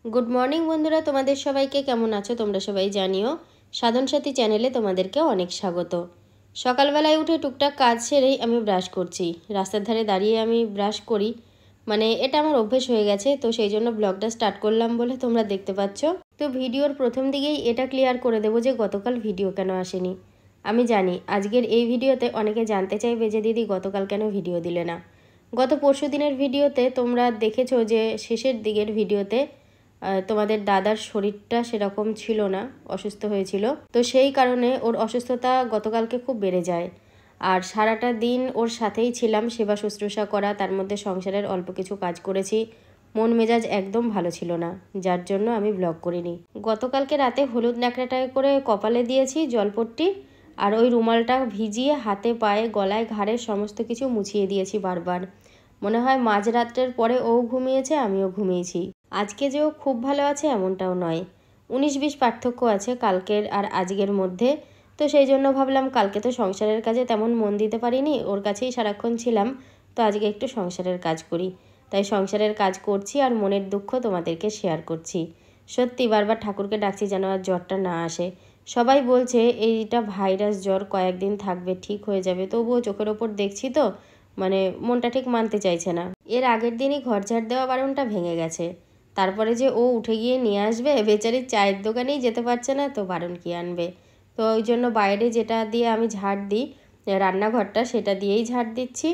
Good morning বন্ধুরা, তোমাদের সবাইকে কেমন আছো তোমরা সবাই জানিও। সাধন সাথী চ্যানেলে তোমাদেরকে অনেক স্বাগত। সকালবেলায় উঠে টুকটাক কাজ সেরেই আমি ব্রাশ করছি। রাস্তার ধারে দাঁড়িয়ে আমি ব্রাশ করি, মানে এটা আমার অভ্যেস হয়ে গেছে, তো সেই জন্য ব্লগটা স্টার্ট করলাম বলে তোমরা দেখতে পাচ্ছ। তো ভিডিওর প্রথম দিকেই এটা ক্লিয়ার করে দেবো যে গতকাল ভিডিও কেন আসেনি। আমি জানি আজকের এই ভিডিওতে অনেকে জানতে চাইবে যে দিদি গতকাল কেন ভিডিও দিলে না। গত পরশু দিনের ভিডিওতে তোমরা দেখেছো যে শেষের দিকের ভিডিওতে তোমাদের দাদার শরীরটা সেরকম ছিল না, অসুস্থ হয়েছিল, তো সেই কারণে ওর অসুস্থতা গতকালকে খুব বেড়ে যায়। আর সারাটা দিন ওর সাথেই ছিলাম, সেবা শুশ্রূষা করা, তার মধ্যে সংসারের অল্প কিছু কাজ করেছি। মন মেজাজ একদম ভালো ছিল না, যার জন্য আমি ব্লগ করিনি। গতকালকে রাতে হলুদ ন্যাকড়াটায় করে কপালে দিয়েছি জলপট্টি, আর ওই রুমালটা ভিজিয়ে হাতে পায়ে গলায় ঘাড়ে সমস্ত কিছু মুছিয়ে দিয়েছি বারবার। মনে হয় মাঝরাত্রের পরে ও ঘুমিয়েছে, আমিও ঘুমিয়েছি। আজকে যে ও খুব ভালো আছে এমনটাও নয়, 19-20 পার্থক্য আছে কালকের আর আজকের মধ্যে। তো সেই জন্য ভাবলাম কালকে তো সংসারের কাজে তেমন মন দিতে পারিনি, ওর কাছেই সারাক্ষণ ছিলাম, তো আজকে একটু সংসারের কাজ করি। তাই সংসারের কাজ করছি আর মনের দুঃখ তোমাদেরকে শেয়ার করছি। সত্যি বারবার ঠাকুরকে ডাকছি যেন আর জ্বরটা না আসে। সবাই বলছে এইটা ভাইরাস জ্বর, কয়েকদিন থাকবে, ঠিক হয়ে যাবে, তবুও চোখের ওপর দেখছি তো মানে মনটা ঠিক মানতে চাইছে না। এর আগের দিনই ঘর ঝাড় দেওয়া বারণটা ভেঙে গেছে, তারপরে যে ও উঠে গিয়ে নিয়ে আসবে, বেচারির চায়ের দোকানেই যেতে পারছে না, তো বারণ কি আনবে। তো ওই জন্য বাইরে যেটা দিয়ে আমি ঝাড় দিই, রান্নাঘরটা, সেটা দিয়েই ঝাড় দিচ্ছি।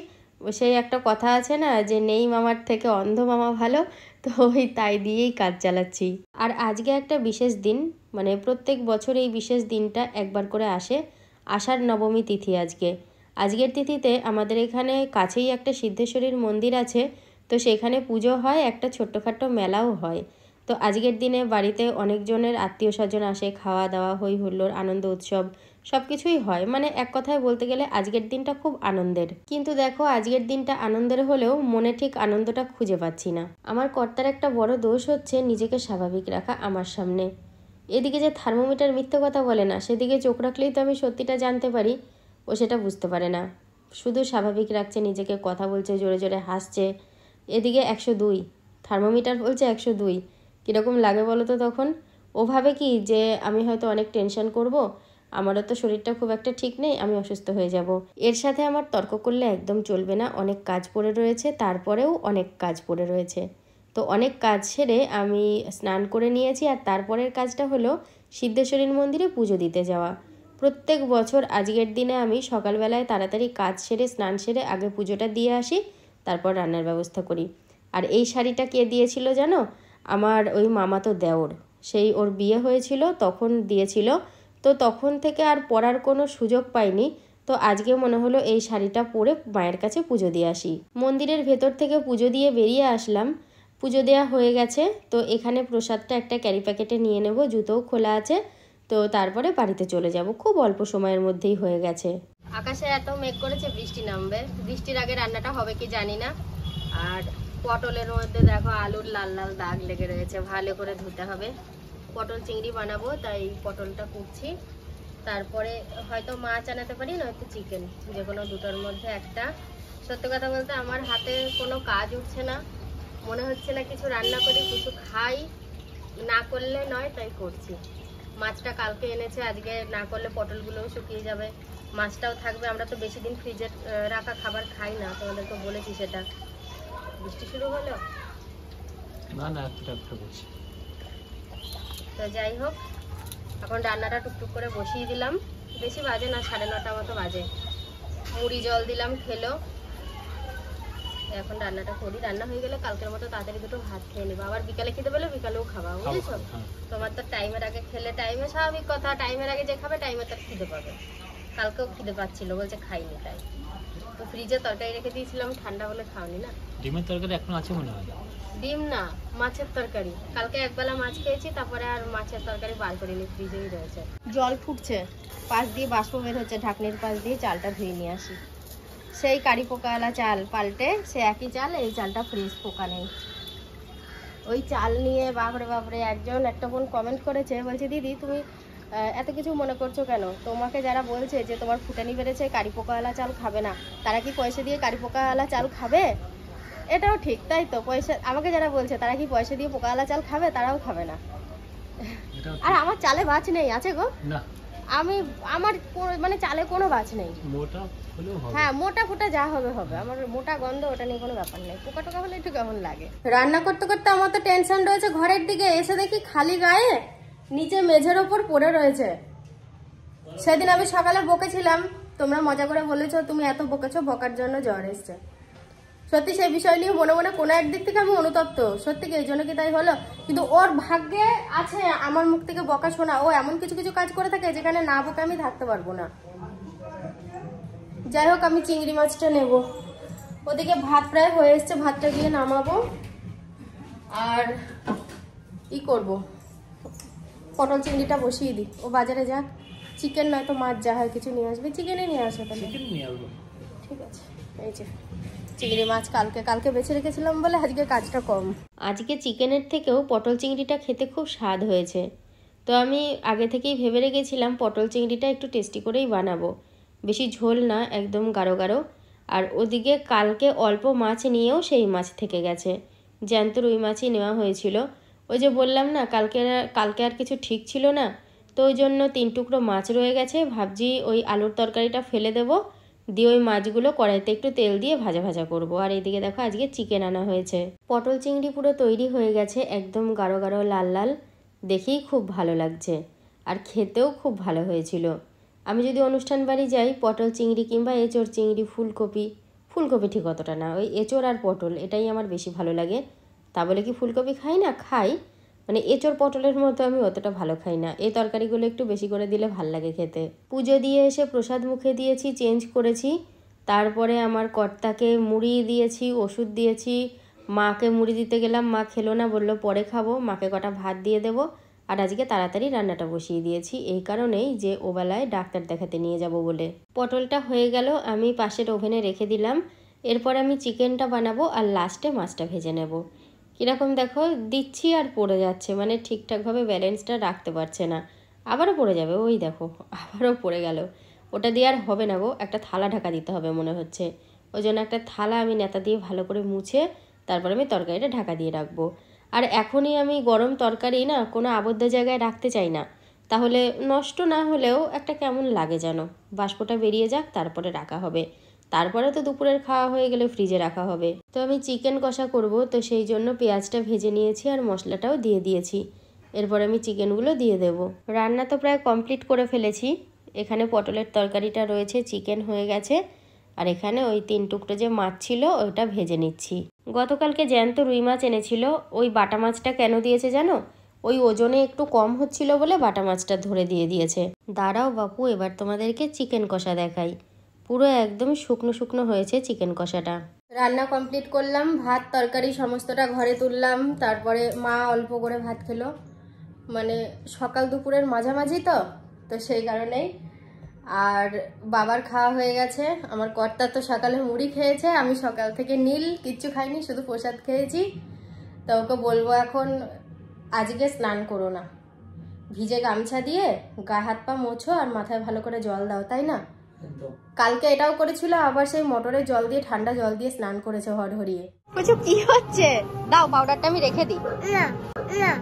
সেই একটা কথা আছে না যে নেই মামার থেকে অন্ধ মামা ভালো, তো ওই তাই দিয়েই কাজ চালাচ্ছি। আর আজকে একটা বিশেষ দিন, মানে প্রত্যেক বছর এই বিশেষ দিনটা একবার করে আসে, আষাঢ় নবমী তিথি। আজকের তিথিতে আমাদের এখানে কাছেই একটা সিদ্ধেশ্বরীর মন্দির আছে, তো সেখানে পুজো হয়, একটা ছোট্টখাট্টো মেলাও হয়। তো আজকের দিনে বাড়িতে অনেকজনের আত্মীয় স্বজন আসে, খাওয়া দাওয়া, হই হুল্লোড়, আনন্দ উৎসব সব কিছুই হয়। মানে এক কথায় বলতে গেলে আজকের দিনটা খুব আনন্দের। কিন্তু দেখো আজকের দিনটা আনন্দের হলেও মনে ঠিক আনন্দটা খুঁজে পাচ্ছি না। আমার কর্তার একটা বড় দোষ হচ্ছে নিজেকে স্বাভাবিক রাখা আমার সামনে। এদিকে যে থার্মোমিটার মিথ্যে কথা বলে না, সেদিকে চোখ রাখলেই তো আমি সত্যিটা জানতে পারি, ও সেটা বুঝতে পারে না। শুধু স্বাভাবিক রাখছে নিজেকে, কথা বলছে, জোরে জোরে হাসছে। এদিকে 102, থার্মোমিটার বলছে 102। কীরকম লাগে বলো তো তখন? ও ভাবে কি যে আমি হয়তো অনেক টেনশন করব, আমারও তো শরীরটা খুব একটা ঠিক নেই, আমি অসুস্থ হয়ে যাব। এর সাথে আমার তর্ক করলে একদম চলবে না, অনেক কাজ পড়ে রয়েছে, তারপরেও অনেক কাজ পড়ে রয়েছে। তো অনেক কাজ সেরে আমি স্নান করে নিয়েছি, আর তারপরের কাজটা হলো সিদ্ধেশ্বরীর মন্দিরে পুজো দিতে যাওয়া। প্রত্যেক বছর আজকের দিনে আমি সকালবেলায় তাড়াতাড়ি কাজ সেরে স্নান সেরে আগে পুজোটা দিয়ে আসি, তারপর রান্নার ব্যবস্থা করি। আর এই শাড়িটা কে দিয়েছিল জানো? আমার ওই মামাতো দেওর, সেই ওর বিয়ে হয়েছিল তখন দিয়েছিল, তো তখন থেকে আর পরার কোনো সুযোগ পাইনি। তো আজকে মনে হলো এই শাড়িটা পরে মায়ের কাছে পুজো দিয়ে আসি। মন্দিরের ভেতর থেকে পুজো দিয়ে বেরিয়ে আসলাম, পুজো দেওয়া হয়ে গেছে। তো এখানে প্রসাদটা একটা ক্যারি প্যাকেটে নিয়ে নেব, জুতোও খোলা আছে, তো তারপরে বাড়িতে চলে যাব, খুব অল্প সময়ের মধ্যেই হয়ে গেছে। আকাশে এত মেঘ করেছে বৃষ্টি নামবে, বৃষ্টির আগে রান্নাটা হবে কি জানি না। আর পটলের মধ্যে দেখো আলুর লাল লাল দাগ লেগে রয়েছে, ভালো করে ধুতে হবে। পটল চিংড়ি বানাবো, তাই পটলটা কুটছি। তারপরে হয়তো মাছ আনাতে পারি, নয়তো চিকেন, যে কোনো দুটোর মধ্যে একটা। সত্যি কথা বলতে আমার হাতে কোনো কাজ উঠছে না, মনে হচ্ছে না কিছু রান্না করি, কিছু খাই, না করলে নয়, তাই করছি। মাছটা কালকে এনেছে, আজকে না করলে পটলগুলোও শুকিয়ে যাবে, মাছটাও থাকবে। আমরা তো বেশি দিন ফ্রিজে রাখা খাবার খাই না, তোমাদেরকে বলেছি সেটা। বৃষ্টি শুরু হলো না, তো যাই হোক, এখন রান্নাটা টুকটুক করে বসিয়ে দিলাম। বেশি বাজে না, 9:30 মতো বাজে। মুড়ি জল দিলাম, খেলো। এখন রান্নাটা করি, রান্না হয়ে গেলে কালকের মতো তাড়াতাড়ি দুটো ভাত খেয়ে নেবো। আবার বিকালে খেতে পেলে বিকালেও খাবা, বুঝেছো? তোমার তো টাইমের আগে খেলে টাইমে, স্বাভাবিক কথা, টাইমের আগে যে খাবে টাইমে তার খিদে পাবে। কালকেও খিদে পাচ্ছিল, বলছে খাইনি, তাই তো ফ্রিজে তরকারি রেখে দিয়েছিলাম, ঠান্ডা হলে খাওনি না। ডিমের তরকারি এখন আছে মনে হয়? ডিম না, মাছের তরকারি। কালকে একবেলা মাছ খেয়েছি, তারপরে আর মাছের তরকারি বার করিনি, ফ্রিজেই রয়েছে। জল ফুটছে, পাশ দিয়ে বাষ্প বের হচ্ছে, ঢাকনির পাশ দিয়ে চালটা ধুয়ে নিয়ে আসি। সেই কারি পোকাওয়ালা চাল পাল্টে সে একই চাল, এই চালটা ফ্রেশ, পোকা নেই। ওই চাল নিয়ে বাপরে বাপরে, একটা বোন কমেন্ট করেছে, বলছে দিদি তুমি এত কিছু মনে করছো কেন? তোমাকে যারা বলছে যে তোমার ফুটানি বেড়েছে, কারি পোকাওয়ালা চাল খাবে না, তারা কি পয়সা দিয়ে কারি পোকাওয়ালা চাল খাবে? এটাও ঠিক, তাই তো। পয়সা আমাকে যারা বলছে তারা কি পয়সা দিয়ে পোকাওয়ালা চাল খাবে? তারাও খাবে না। আর আমার চালে বাছ নেই, আছে গো? না, আমার মানে চালে কোনো বাছ নেই। মোটা হলেও হবে। হ্যাঁ, মোটা ফোটা যা হবে হবে। আমার মোটা গন্ধ, ওটা নিয়ে কোনো ব্যাপার নেই। পোকা টোকা হলে একটু কেমন লাগে। রান্না করতে করতে আমার তো টেনশন রয়েছে। ঘরের দিকে এসে দেখি খালি গায়ে নিচে মেঝের ওপর পড়ে রয়েছে। সেদিন আমি সকালে বকেছিলাম, তোমরা মজা করে বলেছো তুমি এত বকেছো, বকার জন্য জ্বর এসছে। সত্যি সেই বিষয় নিয়ে মনে মনে কোনো একদিক থেকে আমি অনুতপ্ত। সত্যি কি এই জন্য কি তাই হলো? কিন্তু ওর ভাগ্যে আছে আমার মুখ থেকে বকা শোনা। ও এমন কিছু কিছু কাজ করে থাকে যেখানে না বকে আমি থাকতে পারবো না। যাই হোক, আমি চিংড়ি মাছটা নেব। ওদিকে ভাত প্রায় হয়ে এসছে, ভাতটা দিয়ে নামাবো। আর ই করব, পটল চিংড়িটা বসিয়ে দিই। ও বাজারে যাক, চিকেন নয়তো মাছ যা হয় কিছু নিয়ে আসবে। চিকেনে নিয়ে আসো তাহলে। ঠিক আছে। এই যে চিংড়ি মাছ কালকে বেছে রেখেছিলাম বলে আজকে কাজটা কম। আজকে চিকেনের থেকেও পটল চিংড়িটা খেতে খুব স্বাদ হয়েছে। তো আমি আগে থেকেই ভেবে রেখেছিলাম পটল চিংড়িটা একটু টেস্টি করেই বানাবো, বেশি ঝোল না, একদম গাঢ় গাঢ়। আর ওদিকে কালকে অল্প মাছ নিয়েও সেই মাছ থেকে গেছে, জ্যান্ত রুই মাছই নেওয়া হয়েছিল। ওই যে বললাম না কালকে আর কিছু ঠিক ছিল না, তো ওই জন্য 3 টুকরো মাছ রয়ে গেছে। ভাবছি ওই আলুর তরকারিটা ফেলে দেবো, দিয়ে ওই মাছগুলো কড়াইতে একটু তেল দিয়ে ভাজা ভাজা করব। আর এইদিকে দেখো আজকে চিকেন আনা হয়েছে। পটল চিংড়ি পুরো তৈরি হয়ে গেছে, একদম গাঢ় গাঢ় লাল লাল, দেখেই খুব ভালো লাগছে। আর খেতেও খুব ভালো হয়েছিল। আমি যদি অনুষ্ঠান বাড়ি যাই, পটল চিংড়ি কিংবা এঁচোড় চিংড়ি, ফুলকপি ঠিক অতটা না, ওই এঁচোড় আর পটল এটাই আমার বেশি ভালো লাগে। তা বলে কি ফুলকপি খাই না? খাই, মানে এঁচোড় পটলের মতো আমি অতটা ভালো খাই না। এই তরকারিগুলো একটু বেশি করে দিলে ভাল লাগে খেতে। পুজো দিয়ে এসে প্রসাদ মুখে দিয়েছি, চেঞ্জ করেছি। তারপরে আমার কর্তাকে মুড়ি দিয়েছি, ওষুধ দিয়েছি। মাকে মুড়ি দিতে গেলাম, মা খেলো না, বললো পরে খাবো। মাকে কটা ভাত দিয়ে দেবো। আর আজকে তাড়াতাড়ি রান্নাটা বসিয়ে দিয়েছি এই কারণেই যে ওবেলায় ডাক্তার দেখাতে নিয়ে যাব বলে। পটলটা হয়ে গেল, আমি পাশের ওভেনে রেখে দিলাম। এরপর আমি চিকেনটা বানাবো আর লাস্টে মাছটা ভেজে নেব। কীরকম দেখো দিচ্ছি আর পড়ে যাচ্ছে, মানে ঠিকঠাকভাবে ব্যালেন্সটা রাখতে পারছে না। আবারও পড়ে যাবে, ওই দেখো আবারও পড়ে গেল। ওটা দিয়ে আর হবে না গো, একটা থালা ঢাকা দিতে হবে মনে হচ্ছে। ওই জন্য একটা থালা আমি নেতা দিয়ে ভালো করে মুছে তারপর আমি তরকারিটা ঢাকা দিয়ে রাখবো। আর এখনই আমি গরম তরকারি না কোনো আবদ্ধ জায়গায় রাখতে চাই না, তাহলে নষ্ট না হলেও একটা কেমন লাগে যেন। বাষ্পটা বেরিয়ে যাক, তারপরে রাখা হবে। তারপরে তো দুপুরের খাওয়া হয়ে গেলে ফ্রিজে রাখা হবে। তো আমি চিকেন কষা করব, তো সেই জন্য পেঁয়াজটা ভেজে নিয়েছি আর মশলাটাও দিয়ে দিয়েছি। এরপর আমি চিকেনগুলো দিয়ে দেব। রান্না তো প্রায় কমপ্লিট করে ফেলেছি। এখানে পটলের তরকারিটা রয়েছে, চিকেন হয়ে গেছে, আর এখানে ওই 3 টুকরো যে মাছ ছিল ওইটা ভেজে নিচ্ছি। গতকালকে জ্যান্ত রুই মাছ এনেছিল, ওই বাটা মাছটা কেন দিয়েছে জানো? ওই ওজনে একটু কম হচ্ছিল বলে বাটা মাছটা ধরে দিয়ে দিয়েছে। দাঁড়াও বাপু, এবার তোমাদেরকে চিকেন কষা দেখাই। পুরো একদম শুকনো শুকনো হয়েছে চিকেন কষাটা। রান্না কমপ্লিট করলাম, ভাত তরকারি সমস্তটা ঘরে তুললাম। তারপরে মা অল্প করে ভাত খেলো, মানে সকাল দুপুরের মাঝামাঝি তো সেই কারণেই। আর বাবার খাওয়া হয়ে গেছে। আমার কর্তা তো সকালে মুড়ি খেয়েছে, আমি সকাল থেকে নীল কিচ্ছু খাইনি, শুধু প্রসাদ খেয়েছি। তো ওকে বলবো এখন আজকে স্নান করো না, ভিজে গামছা দিয়ে গা হাত পা মোছো আর মাথায় ভালো করে জল দাও, তাই না? কালকে এটাও করেছিল, আবার সেই মোটরে জল দিয়ে ঠান্ডা জল দিয়ে স্নান করেছে হড়হড়িয়ে। কিছু কি হচ্ছে? দাও পাউডারটা আমি রেখে দিই। না না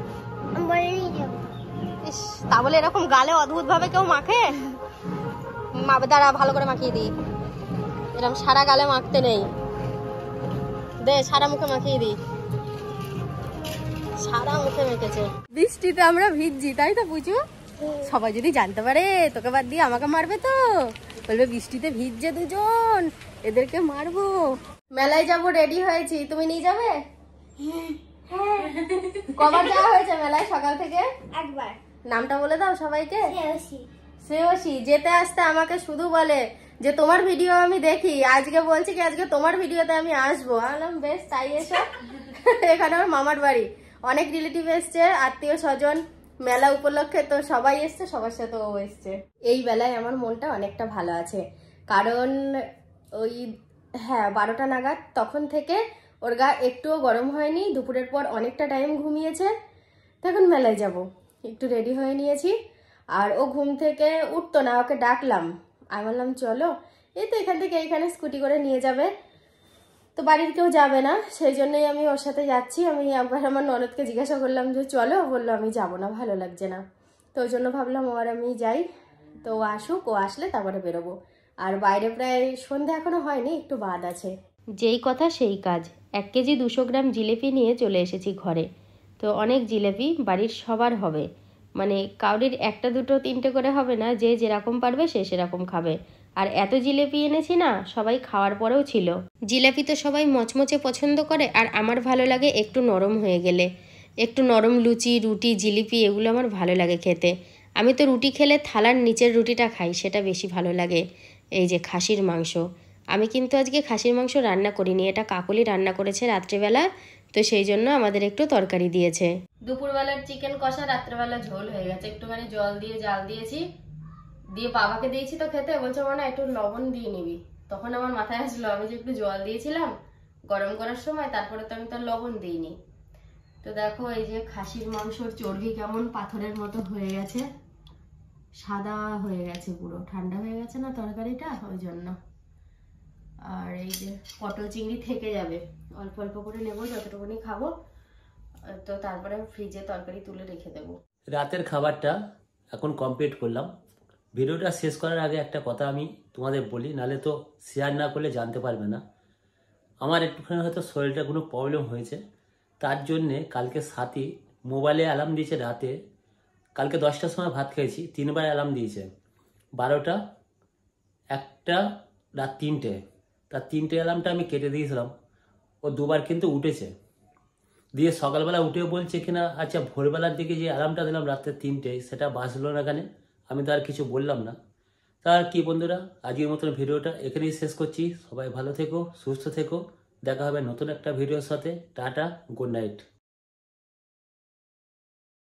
ইস, তা বলে এরকম গালে অদ্ভুত ভাবে কেউ মাখে? দ্বারা ভালো করে মাখিয়ে দিই। এরকম সারা গালে মাখতে নেই, দে সারা মুখে মাখিয়ে দিই। সারা মুখে মেখেছে। বৃষ্টিতে আমরা ভিজছি, তাই তো পুচু? সবাই যদি জানতে পারে তোকে বাদ দিয়ে আমাকে মারবে, তো বলবে বৃষ্টিতে ভিজছে দুজন, এদেরকে মারবো। মেলায় যাবো, রেডি হয়েছি, তুমি নিয়ে যাবে? কবার যাওয়া হয়েছে মেলায় সকাল থেকে? একবার। নামটা বলে দাও সবাইকে। শ্রেয়সী। যেতে আসতে আমাকে শুধু বলে যে তোমার ভিডিও আমি দেখি, আজকে বলছি কি আজকে তোমার ভিডিওতে আমি আসবো। বললাম বেশ, তাই এসো। এখানে আমার মামার বাড়ি, অনেক রিলেটিভ এসছে, আত্মীয় স্বজন, মেলা উপলক্ষে, তো সবাই এসছে, সবার সাথে ও এসছে। এই বেলায় আমার মনটা অনেকটা ভালো আছে, কারণ ওই 12টা নাগাদ তখন থেকে ওর গা একটুও গরম হয়নি। দুপুরের পর অনেকটা টাইম ঘুমিয়েছে, তখন মেলায় যাব, একটু রেডি হয়ে নিয়েছি। আর ও ঘুম থেকে উঠতো না, ওকে ডাকলাম, আমি বললাম চলো, এই তো এখান থেকে এইখানে স্কুটি করে নিয়ে যাবে। তো বাড়ির কেউ যাবে না, সেই জন্যই আমি ওর সাথে যাচ্ছি। আমি একবার আমার ননদকে জিজ্ঞাসা করলাম যে চলো, বললো আমি যাব না, ভালো লাগছে না। তো ওই জন্য ভাবলাম আর আমি যাই, তো ও আসুক, ও আসলে তারপরে বেরোবো। আর বাইরে প্রায় সন্ধ্যা এখনো হয়নি, একটু বাদ আছে। যেই কথা সেই কাজ, 1 কেজি 200 গ্রাম জিলিপি নিয়ে চলে এসেছি ঘরে। তো অনেক জিলিপি, বাড়ির সবার হবে, মানে কাউরির 1টা 2টো 3টে করে হবে না, যে যেরকম পারবে সে সেরকম খাবে। আর এত জিলিপি এনেছি না, সবাই খাওয়ার পরেও ছিল। জিলিপি তো সবাই মচমচে পছন্দ করে, আর আমার ভালো লাগে একটু নরম হয়ে গেলে। একটু নরম লুচি, রুটি, জিলিপি এগুলো আমার ভালো লাগে খেতে। আমি তো রুটি খেলে থালার নিচের রুটিটা খাই, সেটা বেশি ভালো লাগে। এই যে খাসির মাংস, আমি কিন্তু আজকে খাসির মাংস রান্না করিনি, এটা কাকলি রান্না করেছে রাত্রিবেলা, তো সেই জন্য আমাদের একটু তরকারি দিয়েছে। দুপুরবেলার চিকেন কষা রাত্রেবেলা ঝোল হয়ে গেছে, একটুখানি জল দিয়ে জাল দিয়েছি, দিয়ে বাবাকে দিয়েছি তো খেতে, বলছে না একটু লবণ দিয়ে নিবি। তখন আমার মাথায় আসলো আমি যে একটু জল দিয়েছিলাম গরম করার সময়, তারপরে তো আমি তো লবণ দিইনি। তো দেখো এই যে খাসির মাংসর চর্বি কেমন পাথরের মতো হয়ে গেছে, সাদা হয়ে গেছে, পুরো ঠান্ডা হয়ে গেছে না তরকারিটা, ওই জন্য। আর এই যে পটল চিংড়ি থেকে যাবে, অল্প অল্প করে নেবো যতটুকুনি খাবো, তো তারপরে ফ্রিজে তরকারি তুলে রেখে দেবো। রাতের খাবারটা এখন কমপ্লিট করলাম। ভিডিওটা শেষ করার আগে একটা কথা আমি তোমাদের বলি, নাহলে তো শেয়ার না করলে জানতে পারবে না। আমার একটুখানি হয়তো শরীরটা কোনো প্রবলেম হয়েছে, তার জন্যে কালকে সাথী মোবাইলে অ্যালার্ম দিয়েছে রাতে। কালকে 10টার সময় ভাত খেয়েছি, 3বার অ্যালার্ম দিয়েছে, 12টা, 1টা, রাত 3টে। তার 3টে অ্যালার্মটা আমি কেটে দিয়েছিলাম, ও 2বার কিন্তু উঠেছে। দিয়ে সকালবেলা উঠে বলছে কিনা আচ্ছা ভোরবেলার দিকে যে অ্যালার্মটা দিলাম রাত্রে 3টে, সেটা বাজলো না কেন? আমি তো আর কিছু বললাম না। তার কি বন্ধুরা, আজকের মতন ভিডিওটা এখানেই শেষ করছি। সবাই ভালো থেকো, সুস্থ থেকো, দেখা হবে নতুন একটা ভিডিওর সাথে। Tata, good night.